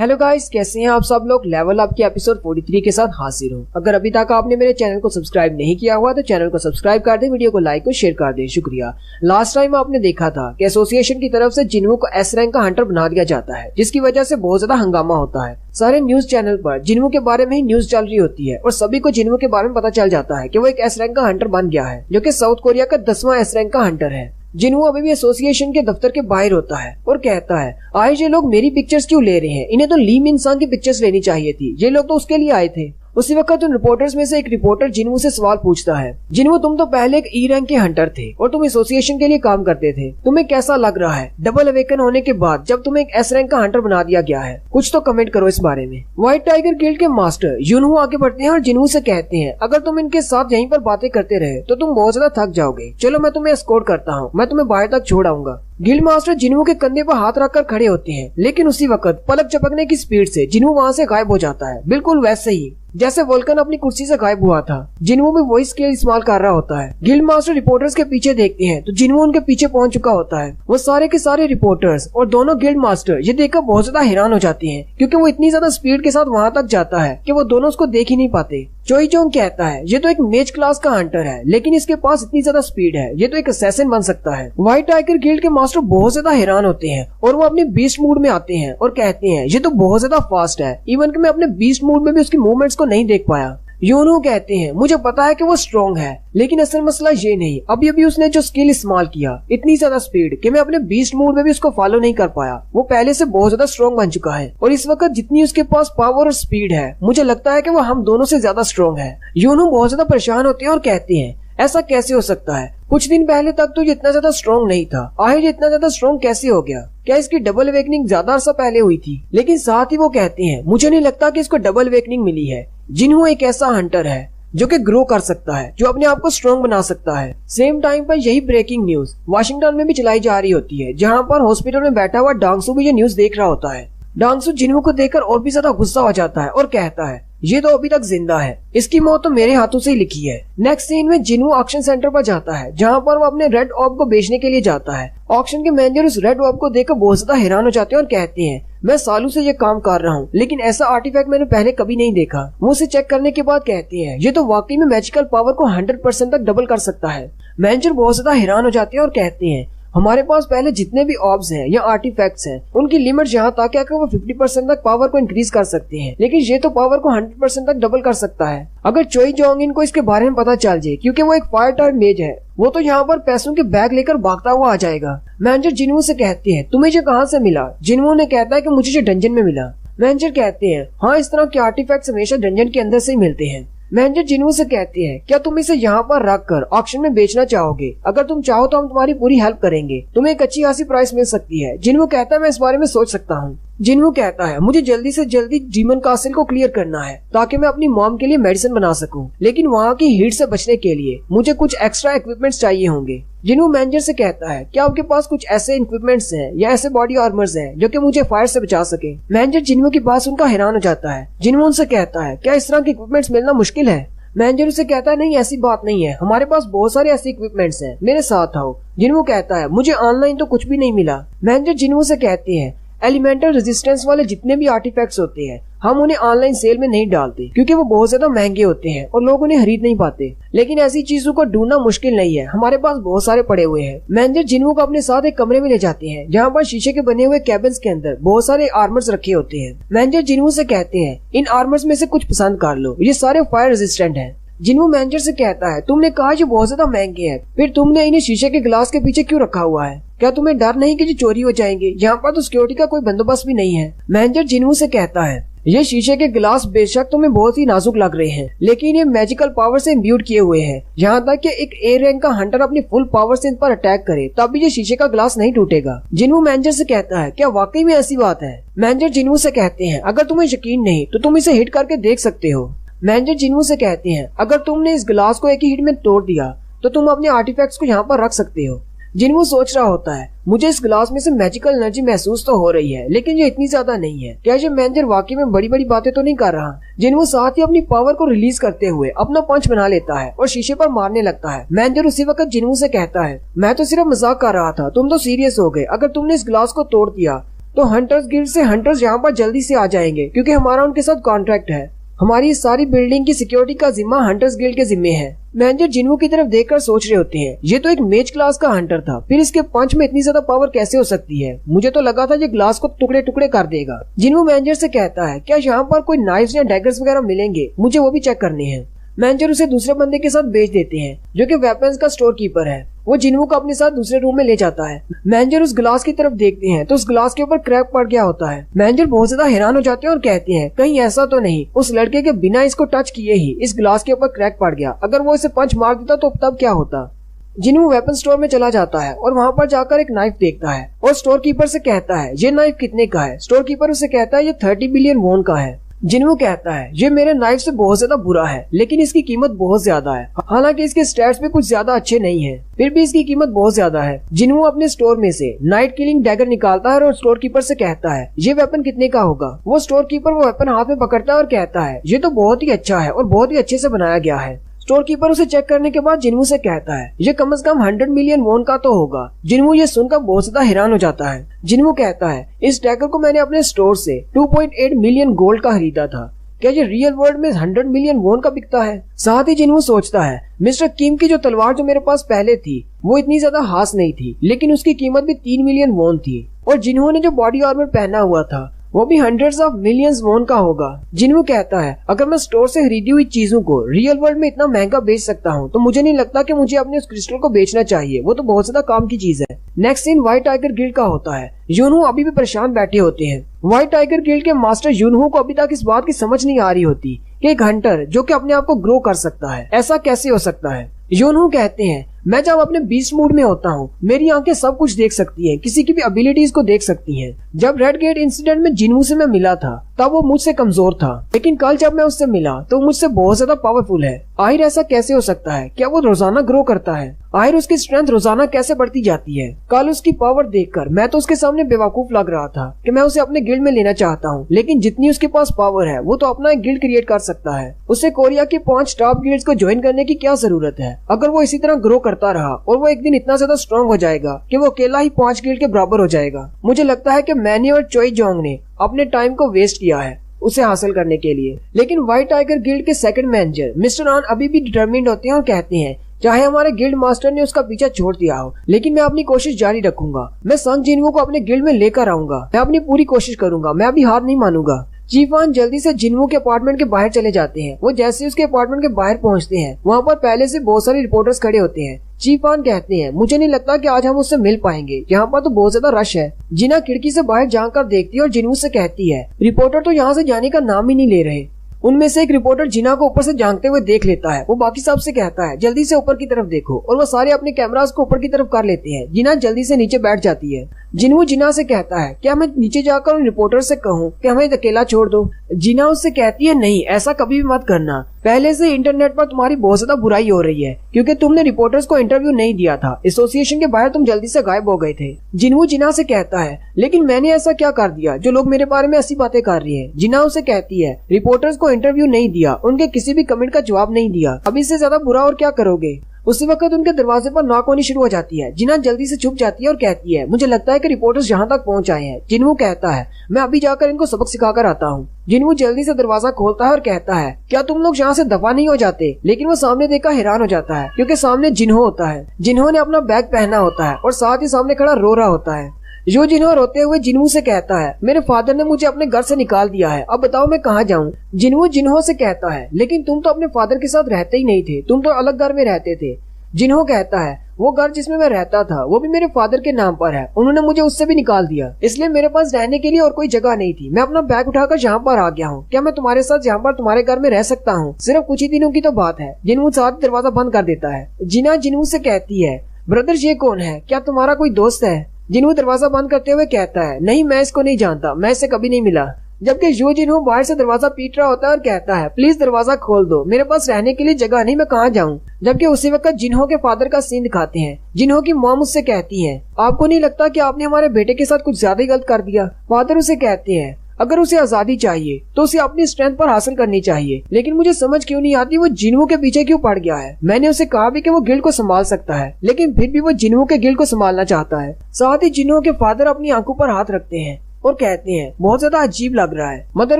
Hello guys, कैसे हैं आप सब लोग। लेवल अप के एपिसोड 43 के साथ हाजिर हूँ। अगर अभी तक आपने मेरे चैनल को सब्सक्राइब नहीं किया हुआ तो चैनल को सब्सक्राइब कर दे, वीडियो को लाइक और शेयर कर दे, शुक्रिया। लास्ट टाइम आपने देखा था कि एसोसिएशन की तरफ से जिन्हों को एस रैंक का हंटर बना दिया जाता है, जिसकी वजह से बहुत ज्यादा हंगामा होता है। सारे न्यूज चैनल पर जिन्हों के बारे में ही न्यूज चल रही होती है और सभी को जिन्हों के बारे में पता चल जाता है कि वो एक एस रैंक का हंटर बन गया है, जो कि साउथ कोरिया का 10वां एस रैंक का हंटर है। जिन्हों अभी भी एसोसिएशन के दफ्तर के बाहर होता है और कहता है, आज ये लोग मेरी पिक्चर्स क्यों ले रहे हैं, इन्हें तो ली मिन सांग की पिक्चर्स लेनी चाहिए थी, ये लोग तो उसके लिए आए थे। उसी वक्त उन रिपोर्टर्स में से एक रिपोर्टर जिन्हों से सवाल पूछता है, जिन्हों तुम तो पहले एक ई रैंक के हंटर थे और तुम एसोसिएशन के लिए काम करते थे, तुम्हें कैसा लग रहा है डबल अवेकन होने के बाद जब तुम्हें एक एस रैंक का हंटर बना दिया गया है? कुछ तो कमेंट करो इस बारे में। व्हाइट टाइगर गिल्ड के मास्टर युनहू आगे बढ़ते हैं और जिन्हों से कहते हैं, अगर तुम इनके साथ यहीं पर बातें करते रहे तो तुम बहुत ज्यादा थक जाओगे, चलो मैं तुम्हें एस्कॉर्ट करता हूँ, मैं तुम्हें बाहर तक छोड़ आऊंगा। गिल्ड मास्टर जिन्हों के कंधे पर हाथ रखकर खड़े होते हैं, लेकिन उसी वक्त पलक झपकने की स्पीड से जिन्हों वहाँ से गायब हो जाता है, बिल्कुल वैसे ही जैसे वोल्कन अपनी कुर्सी से गायब हुआ था। जिन्हों भी वही स्केल इस्तेमाल कर रहा होता है। गिल्ड मास्टर रिपोर्टर्स के पीछे देखते हैं तो जिन्हों उनके पीछे पहुंच चुका होता है। वो सारे के सारे रिपोर्टर्स और दोनों गिल्ड मास्टर ये देखकर बहुत ज्यादा हैरान हो जाते हैं, क्योंकि वो इतनी ज्यादा स्पीड के साथ वहां तक जाता है कि वो दोनों उसको देख ही नहीं पाते। चोई जोंग कहता है, ये तो एक मेज क्लास का हंटर है, लेकिन इसके पास इतनी ज्यादा स्पीड है, ये तो एक असैसिन बन सकता है। व्हाइट टाइगर गिल्ड के मास्टर बहुत ज्यादा हैरान होते हैं और वो अपने बीस्ट मूड में आते हैं और कहते हैं, ये तो बहुत ज्यादा फास्ट है, इवन कि मैं अपने बीस्ट मूड में भी उसकी मूवमेंट्स को नहीं देख पाया। योनो कहते हैं, मुझे पता है कि वो स्ट्रॉन्ग है, लेकिन असल मसला ये नहीं, अभी अभी उसने जो स्किल इस्तेमाल किया, इतनी ज्यादा स्पीड कि मैं अपने बीस्ट मोड में भी उसको फॉलो नहीं कर पाया। वो पहले से बहुत ज्यादा स्ट्रॉन्ग बन चुका है और इस वक्त जितनी उसके पास पावर और स्पीड है, मुझे लगता है कि वो हम दोनों से ज्यादा स्ट्रॉन्ग है। योनो बहुत ज्यादा परेशान होते हैं और कहते हैं, ऐसा कैसे हो सकता है, कुछ दिन पहले तक तो ये इतना ज्यादा स्ट्रॉन्ग नहीं था, आखिर ये इतना ज्यादा स्ट्रॉन्ग कैसे हो गया? क्या इसकी डबल अवेकनिंग ज्यादा अरसा पहले हुई थी? लेकिन साथ ही वो कहते हैं, मुझे नहीं लगता कि इसको डबल अवेकनिंग मिली है। जिन्हों एक ऐसा हंटर है जो कि ग्रो कर सकता है, जो अपने आप को स्ट्रॉन्ग बना सकता है। सेम टाइम पर यही ब्रेकिंग न्यूज वाशिंगटन में भी चलाई जा रही होती है, जहाँ पर हॉस्पिटल में बैठा हुआ डांगसू भी ये न्यूज देख रहा होता है। डांगसू जिन्हों को देखकर और भी ज्यादा गुस्सा हो जाता है और कहता है, ये तो अभी तक जिंदा है, इसकी मौत तो मेरे हाथों से ही लिखी है। नेक्स्ट सीन में जिन्हों ऑक्शन सेंटर पर जाता है, जहाँ पर वो अपने रेड ऑर्ब को बेचने के लिए जाता है। ऑक्शन के मैनेजर उस रेड ऑर्ब को देखकर बहुत ज्यादा हैरान हो जाते हैं और कहते हैं, मैं सालों से ये काम कर रहा हूँ, लेकिन ऐसा आर्टिफैक्ट मैंने पहले कभी नहीं देखा। वो उसे चेक करने के बाद कहते हैं, ये तो वाकई में मैजिकल पावर को 100% तक डबल कर सकता है। मैनेजर बहुत ज्यादा हैरान हो जाते हैं और कहते हैं, हमारे पास पहले जितने भी ऑब्स हैं या आर्टिफैक्ट्स हैं, उनकी लिमिट यहाँ तक है कि वो 50% तक पावर को इंक्रीज कर सकते हैं, लेकिन ये तो पावर को 100% तक डबल कर सकता है। अगर चोई जोंग इनको इसके बारे में पता चल जाए, क्योंकि वो एक फायर टाइप मेज है, वो तो यहाँ पर पैसों के बैग लेकर भागता हुआ आ जाएगा। मैनेजर जिन्हों से कहते हैं, तुम्हें ये कहाँ से मिला? जिन्हों ने कहता है कि मुझे ये डंजन में मिला। मैनेजर कहते हैं, हाँ, इस तरह के आर्टिफैक्ट्स हमेशा डंजन के अंदर से ही मिलते हैं। मैनेजर जिन्हों से कहते हैं, क्या तुम इसे यहाँ पर रख कर ऑक्शन में बेचना चाहोगे? अगर तुम चाहो तो हम तुम्हारी पूरी हेल्प करेंगे, तुम्हें एक अच्छी खासी प्राइस मिल सकती है। जिन्हों कहता है, मैं इस बारे में सोच सकता हूँ। जिन्हों कहता है, मुझे जल्दी से जल्दी डीमन कासल को क्लियर करना है ताकि मैं अपनी मॉम के लिए मेडिसिन बना सकूं, लेकिन वहाँ की हीट से बचने के लिए मुझे कुछ एक्स्ट्रा इक्विपमेंट्स चाहिए होंगे। जिन्हों मैनेजर से कहता है, क्या आपके पास कुछ ऐसे इक्विपमेंट्स हैं या ऐसे बॉडी आर्मर्स हैं जो कि मुझे फायर से बचा सके? मैनेजर जिन्हों की बात सुनकर हैरान हो जाता है। जिन्हों उनसे कहता है, क्या इस तरह के इक्विपमेंट्स मिलना मुश्किल है? मैनेजर उसे कहता है, नहीं, ऐसी बात नहीं है, हमारे पास बहुत सारे ऐसे इक्विपमेंट्स हैं, मेरे साथ आओ। जिन्हों कहता है, मुझे ऑनलाइन तो कुछ भी नहीं मिला। मैनेजर जिन्हों से कहते हैं, एलिमेंटल रेजिस्टेंस वाले जितने भी आर्टिफैक्ट्स होते हैं, हम उन्हें ऑनलाइन सेल में नहीं डालते, क्योंकि वो बहुत ज्यादा महंगे होते हैं और लोग उन्हें खरीद नहीं पाते। लेकिन ऐसी चीजों को ढूंढना मुश्किल नहीं है, हमारे पास बहुत सारे पड़े हुए हैं। मैनेजर जिन्हों को अपने साथ एक कमरे में ले जाते हैं, जहाँ पर शीशे के बने हुए कैबिन्स के अंदर बहुत सारे आर्मर्स रखे होते हैं। मैनेजर जिन्हों से कहते हैं, इन आर्मर्स में से कुछ पसंद कर लो, ये सारे फायर रेजिस्टेंट हैं। जिन्हों मैनेजर से कहता है, तुमने कहा ये बहुत ज्यादा महंगे हैं, फिर तुमने इन्हें शीशे के गिलास के पीछे क्यों रखा हुआ है? क्या तुम्हें डर नहीं कि ये चोरी हो जाएंगे? यहाँ पर तो सिक्योरिटी का कोई बंदोबस्त भी नहीं है। मैनेजर जिन्हों से कहता है, ये शीशे के गिलास बेशक तुम्हें बहुत ही नाजुक लग रहे हैं, लेकिन ये मैजिकल पावर से इम्ब्यूड किए हुए हैं। यहाँ तक कि एक ए रैंक का हंटर अपनी फुल पावर से इन पर अटैक करे तब भी ये शीशे का गिलास नहीं टूटेगा। जिन्हों मैनेजर से कहता है, क्या वाकई में ऐसी बात है? मैनेजर जिन्हों से कहते हैं, अगर तुम्हें यकीन नहीं तो तुम इसे हिट करके देख सकते हो। मैनेजर जिन्हों से कहते हैं, अगर तुमने इस गिलास को एक ही हिट में तोड़ दिया तो तुम अपने आर्टिफैक्ट्स को यहाँ पर रख सकते हो। जिन्हों सोच रहा होता है, मुझे इस गिलास में से मैजिकल एनर्जी महसूस तो हो रही है, लेकिन ये इतनी ज्यादा नहीं है, क्या ये मैनेजर वाकई में बड़ी बड़ी बातें तो नहीं कर रहा? जिन्हों साथ ही अपनी पावर को रिलीज करते हुए अपना पंच बना लेता है और शीशे पर मारने लगता है। मैनेजर उसी वक्त जिन्हों से कहता है, मैं तो सिर्फ मजाक कर रहा था, तुम तो सीरियस हो गए, अगर तुमने इस गिलास को तोड़ दिया तो हंटर्स गिल्ड से हंटर्स यहाँ पर जल्दी से आ जाएंगे क्योंकि हमारा उनके साथ कॉन्ट्रैक्ट है। हमारी सारी बिल्डिंग की सिक्योरिटी का जिम्मा हंटर्स गिल्ड के जिम्मे है। मैनेजर जिन्हों की तरफ देखकर सोच रहे होते हैं, ये तो एक मेज क्लास का हंटर था, फिर इसके पंच में इतनी ज्यादा पावर कैसे हो सकती है? मुझे तो लगा था ये ग्लास को टुकड़े टुकड़े कर देगा। जिन्हों मैनेजर से कहता है, क्या यहाँ पर कोई नाइफ्स या डैगर्स वगैरह मिलेंगे? मुझे वो भी चेक करने हैं। मैनेजर उसे दूसरे बंदे के साथ भेज देते हैं जो कि वेपन्स का स्टोर कीपर है। वो जिन्हों को अपने साथ दूसरे रूम में ले जाता है। मैनेजर उस ग्लास की तरफ देखते हैं तो उस ग्लास के ऊपर क्रैक पड़ गया होता है। मैनेजर बहुत ज्यादा हैरान हो जाते हैं और कहते हैं, कहीं ऐसा तो नहीं उस लड़के के बिना इसको टच किए ही इस ग्लास के ऊपर क्रैक पड़ गया? अगर वो इसे पंच मार देता तो तब क्या होता? जिन्हों वेपन स्टोर में चला जाता है और वहाँ पर जाकर एक नाइफ देखता है और स्टोर कीपर से कहता है, ये नाइफ कितने का है? स्टोर कीपर उसे कहता है, ये 30 बिलियन वॉन का है। जिन्हों कहता है, ये मेरे नाइफ से बहुत ज्यादा बुरा है लेकिन इसकी कीमत बहुत ज्यादा है। हालांकि इसके स्टैट्स भी कुछ ज्यादा अच्छे नहीं है, फिर भी इसकी कीमत बहुत ज्यादा है। जिन्हों अपने स्टोर में से नाइट किलिंग डैगर निकालता है और स्टोर कीपर से कहता है, ये वेपन कितने का होगा? वो स्टोर कीपर वो वेपन हाथ में पकड़ता है और कहता है, ये तो बहुत ही अच्छा है और बहुत ही अच्छे से बनाया गया है। स्टोर कीपर उसे चेक करने के बाद जिन्हों से कहता है, ये कम से कम 100 मिलियन वॉन का तो होगा। जिन्हों ये सुनकर बहुत ज्यादा हैरान हो जाता है। जिन्हों कहता है, इस डैगर को मैंने अपने स्टोर से 2.8 मिलियन गोल्ड का खरीदा था। क्या ये रियल वर्ल्ड में 100 मिलियन वॉन का बिकता है? साथ ही जिन्हों सोचता है, मिस्टर किम की जो तलवार जो मेरे पास पहले थी वो इतनी ज्यादा खास नहीं थी लेकिन उसकी कीमत भी 3 मिलियन वॉन थी और जिन्होंने जो बॉडी आर्मर पहना हुआ था वो भी हंड्रेड्स ऑफ मिलियंस वॉन का होगा। जिन्हों कहता है, अगर मैं स्टोर से खरीदी हुई चीजों को रियल वर्ल्ड में इतना महंगा बेच सकता हूँ तो मुझे नहीं लगता कि मुझे अपने उस क्रिस्टल को बेचना चाहिए, वो तो बहुत ज्यादा काम की चीज है। Next scene white tiger guild का होता है। यूनहो अभी भी परेशान बैठे होते हैं। व्हाइट टाइगर गिल्ड के मास्टर यूनहो को अभी तक इस बात की समझ नहीं आ रही होती कि एक हंटर जो कि अपने आप को ग्रो कर सकता है, ऐसा कैसे हो सकता है। यूनहो कहते हैं, मैं जब अपने बीस्ट मूड में होता हूँ मेरी आंखें सब कुछ देख सकती हैं, किसी की भी एबिलिटीज को देख सकती हैं। जब रेड गेट इंसिडेंट में जिन्हों से मैं मिला था तब वो मुझसे कमजोर था लेकिन कल जब मैं उससे मिला तो मुझसे बहुत ज्यादा पावरफुल है। आखिर ऐसा कैसे हो सकता है? क्या वो रोजाना ग्रो करता है? आखिर उसकी स्ट्रेंथ रोजाना कैसे बढ़ती जाती है? कल उसकी पावर देखकर मैं तो उसके सामने बेवकूफ लग रहा था कि मैं उसे अपने गिल्ड में लेना चाहता हूँ, लेकिन जितनी उसके पास पावर है वो तो अपना एक गिल्ड क्रिएट कर सकता है। उसे कोरिया के 5 टॉप गिल्ड्स को ज्वाइन करने की क्या जरूरत है? अगर वो इसी तरह ग्रो करता रहा और वो एक दिन इतना ज्यादा स्ट्रॉन्ग हो जाएगा कि वो अकेला ही 5 गिल्ड के बराबर हो जाएगा। मुझे लगता है कि मैनी और चोई जोंग ने अपने टाइम को वेस्ट किया है उसे हासिल करने के लिए। लेकिन व्हाइट टाइगर गिल्ड के सेकंड मैनेजर मिस्टर आन अभी भी डिटरमिन्ड होते हैं और कहते हैं, चाहे हमारे गिल्ड मास्टर ने उसका पीछा छोड़ दिया हो लेकिन मैं अपनी कोशिश जारी रखूंगा। मैं संग जिन्हों को अपने गिल्ड में लेकर आऊंगा। मैं अपनी पूरी कोशिश करूंगा, मैं अभी हार नहीं मानूंगा। चीफ वान जल्दी से जिन्हों के अपार्टमेंट के बाहर चले जाते हैं। वो जैसे उसके अपार्टमेंट के बाहर पहुंचते हैं वहाँ पर पहले से बहुत सारे रिपोर्टर्स खड़े होते हैं। चीफ वान कहते हैं, मुझे नहीं लगता कि आज हम उससे मिल पाएंगे, यहाँ पर तो बहुत ज्यादा रश है। जिना खिड़की से बाहर झांक देखती है और जिन्हों से कहती है, रिपोर्टर तो यहाँ से जाने का नाम ही नहीं ले रहे। उनमें से एक रिपोर्टर जिना को ऊपर से झांकते हुए देख लेता है। वो बाकी सब से कहता है, जल्दी से ऊपर की तरफ देखो, और वो सारे अपने कैमरास को ऊपर की तरफ कर लेते हैं। जिना जल्दी से नीचे बैठ जाती है। जिन्हों जिना से कहता है, क्या मैं नीचे जाकर उन रिपोर्टर से कहूँ कि हमें अकेला छोड़ दो? जिना उससे कहती है, नहीं, ऐसा कभी भी मत करना। पहले से इंटरनेट पर तुम्हारी बहुत ज्यादा बुराई हो रही है क्योंकि तुमने रिपोर्टर्स को इंटरव्यू नहीं दिया था। एसोसिएशन के बाहर तुम जल्दी से गायब हो गए थे। जिन्हों जिना से कहता है, लेकिन मैंने ऐसा क्या कर दिया जो लोग मेरे बारे में ऐसी बातें कर रही है? जिना उसे कहती है, रिपोर्टर्स को इंटरव्यू नहीं दिया, उनके किसी भी कमेंट का जवाब नहीं दिया, अब इससे ज्यादा बुरा और क्या करोगे? उसी वक्त उनके दरवाजे पर नॉक होनी शुरू हो जाती है। जिना जल्दी से छुप जाती है और कहती है, मुझे लगता है कि रिपोर्टर्स यहाँ तक पहुँच आए हैं। जिन्हों कहता है, मैं अभी जाकर इनको सबक सिखाकर आता हूँ। जिन्हों जल्दी से दरवाजा खोलता है और कहता है, क्या तुम लोग यहाँ से दफा नहीं हो जाते? लेकिन वो सामने देखकर हैरान हो जाता है क्योंकि सामने जिन्हों होता है। जिन्हों ने अपना बैग पहना होता है और साथ ही सामने खड़ा रो रहा होता है। जो जिन्हों रोते हुए जिन्हों से कहता है, मेरे फादर ने मुझे अपने घर से निकाल दिया है, अब बताओ मैं कहाँ जाऊँ? जिन्हों से कहता है, लेकिन तुम तो अपने फादर के साथ रहते ही नहीं थे, तुम तो अलग घर में रहते थे। जिन्हों कहता है, वो घर जिसमें मैं रहता था वो भी मेरे फादर के नाम पर है, उन्होंने मुझे उससे भी निकाल दिया, इसलिए मेरे पास रहने के लिए और कोई जगह नहीं थी। मैं अपना बैग उठाकर यहाँ पर आ गया हूँ। क्या मैं तुम्हारे साथ यहाँ पर तुम्हारे घर में रह सकता हूँ? सिर्फ कुछ ही दिनों की तो बात है। जिन्हों साथ दरवाजा बंद कर देता है। जिना जिन्हों से कहती है, ब्रदर ये कौन है? क्या तुम्हारा कोई दोस्त है? जिन्हों दरवाजा बंद करते हुए कहता है, नहीं, मैं इसको नहीं जानता, मैं इससे कभी नहीं मिला। जबकि यो जिन्हों बाहर से दरवाजा पीट रहा होता है और कहता है, प्लीज दरवाजा खोल दो, मेरे पास रहने के लिए जगह नहीं, मैं कहाँ जाऊँ? जबकि उसी वक्त जिन्हों के फादर का सीन दिखाते हैं। जिन्हों की मॉम उससे कहती है, आपको नहीं लगता कि आपने हमारे बेटे के साथ कुछ ज्यादा ही गलत कर दिया? फादर उसे कहते हैं, अगर उसे आजादी चाहिए तो उसे अपनी स्ट्रेंथ पर हासिल करनी चाहिए, लेकिन मुझे समझ क्यों नहीं आती वो जिन्हों के पीछे क्यों पड़ गया है। मैंने उसे कहा भी कि वो गिल्ड को संभाल सकता है, लेकिन फिर भी वो जिन्हों के गिल्ड को संभालना चाहता है। साथ ही जिन्हों के फादर अपनी आंखों पर हाथ रखते हैं। और कहते हैं बहुत ज्यादा अजीब लग रहा है। मदर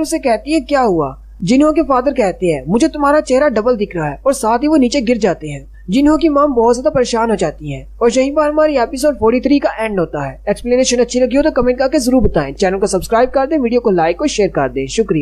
उसे कहती है क्या हुआ? जिन्हों के फादर कहते हैं मुझे तुम्हारा चेहरा डबल दिख रहा है और साथ ही वो नीचे गिर जाते हैं। जिन्हों की मॉम बहुत ज्यादा परेशान हो जाती हैं और यहीं पर हमारी एपिसोड 43 का एंड होता है। एक्सप्लेनेशन अच्छी लगी हो तो कमेंट करके जरूर बताएं। चैनल को सब्सक्राइब कर दें, वीडियो को लाइक और शेयर कर दें। शुक्रिया।